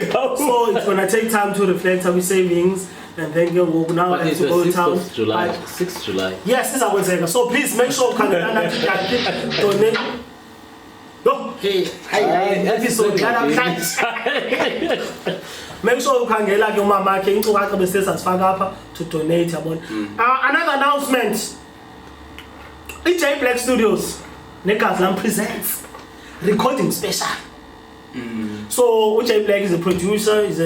So it's gonna take time to reflect on my savings. And then you go now and to go town. 6th July. Yes, this is what I'm saying. So please make sure you can donate. No, hey, episode. Make sure you can get like your mama to donate. Another announcement. EJ Black Studios, Nekazlam presents recording special. So EJ Black is a producer, is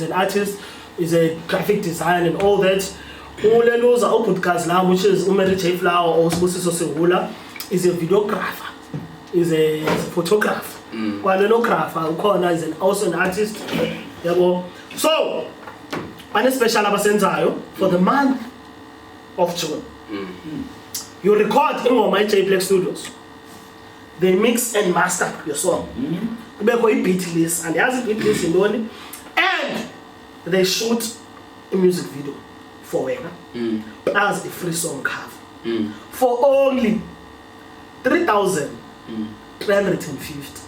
an artist. Is a graphic design and all that. Uleluza podcast la, which is Umeri Chefla or Sbusiso Sehula, is a videographer, is a photographer. Kwanenographer, Ukona is also an artist. So, one special abasenzayo for the month of June. You record in my EJ Black Studios. They mix and master your song. They go a beat list and there's a beat list in Doni. And they shoot a music video for Wena as a free song cover for only 3,350,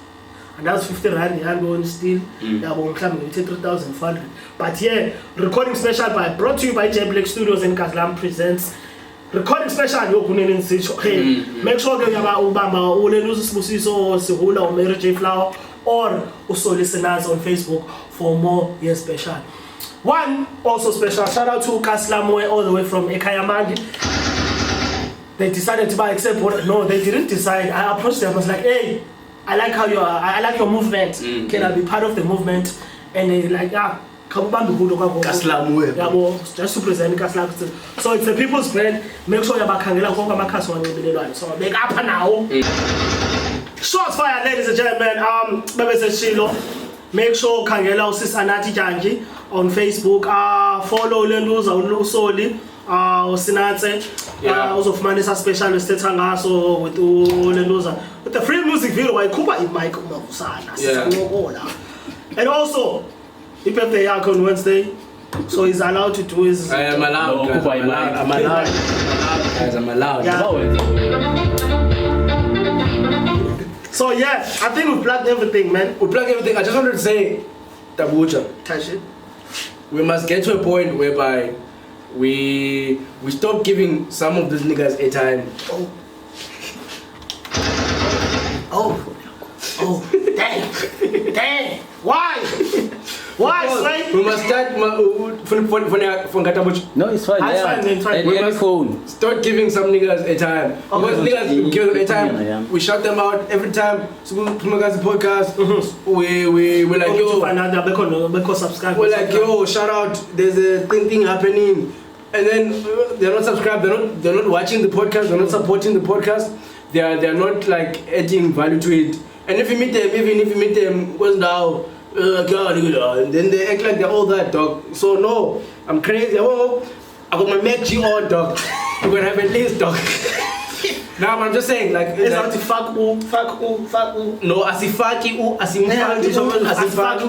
and that's 50 rand. The hand one still. They are on claim 3,400. But yeah, recording special brought to you by EJ Black Studios and Kazlam presents recording special. Hey, make sure you have Ubamba, Ulenuza Sbusiso, Sehula, or Mary J Flower, or also listeners on Facebook for more year special. One also special shout out to Kaslamwe all the way from Ekayamandi. They decided to buy except no, they didn't decide. I approached them. I was like, hey, I like how you are. I like your movement. Can I be part of the movement? And they like, Kaslamwe. Just to present Kaslamwe. So it's a people's brand. Make sure you are Kangela so make up now. Shots fired, ladies and gentlemen. Make sure Kangela Sis Anati Janji on Facebook. Follow Lenduza Usoli. Sinate. Also Manisa special with Tetangaso with Lenduza. With the free music video, I Kuba in my Sana. And also, if they are on Wednesday, so he's allowed to do his. I am allowed. I'm allowed. So yeah, I think we plugged everything, man. We plug everything. I just wanted to say, Tabucha, we must get to a point whereby we stop giving some of these niggas airtime. Oh, dang. Why? Why? We must start from Katabuch. No, it's fine. It's fine. We must start giving some niggas airtime. Because niggas give them airtime, we shut them out every time. So we the podcast. We're like, yo, subscribe. We're like, yo, shout out. There's a thing happening, and then they're not subscribed. They're not watching the podcast. They're not supporting the podcast. They're not like adding value to it. And if you meet them, even if you meet them, what's now? And then they act like they're all that, dog. So no, I'm crazy. Oh, I got my Mac G on, dog. We're gonna have at least, dog. Now I'm just saying, like, it's not to fuck. No, I see fucky, I see fuck.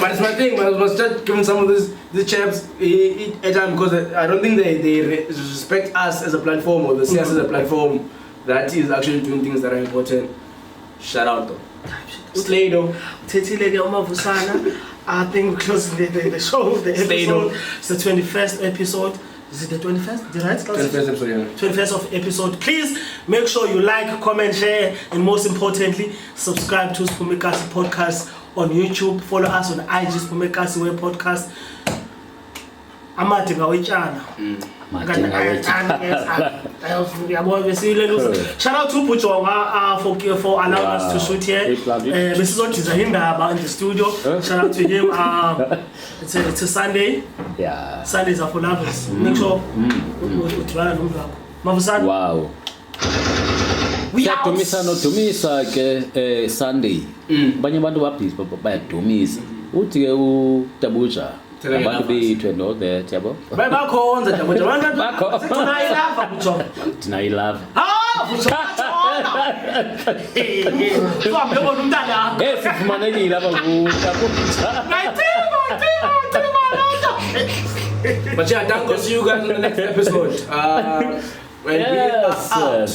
But it's my thing. I must start giving some of these chaps a time because I don't think they respect us as a platform or see us as a platform that is actually doing things that are important. Shout out though. Slay though. I think we're closing the show, the episode. It's the 21st episode. Is it the 21st? The right? 21st episode, yeah. 21st of episode. Please make sure you like, comment, share, and most importantly, subscribe to Sphum Ekasi podcast on YouTube. Follow us on IG Sphum Ekasi Web Podcast. Shout out to Puchonga for allowing us to shoot here. This is what is in the studio. Shout out to him. It's a Sunday. Yeah. Sundays are for lovers. Make sure we try and wow. We out. Tumisa ke Sunday. Banye bantu bayadumisa. Uthi ke uTabucha. Abantu bethu and all that, yabo. Bakhonza Tabucha. Tonight love. Ah, Uhambe bona umntana. Sifumanekile apha kuTakuja. But yeah, thank God, see you guys in the next episode. When we are out.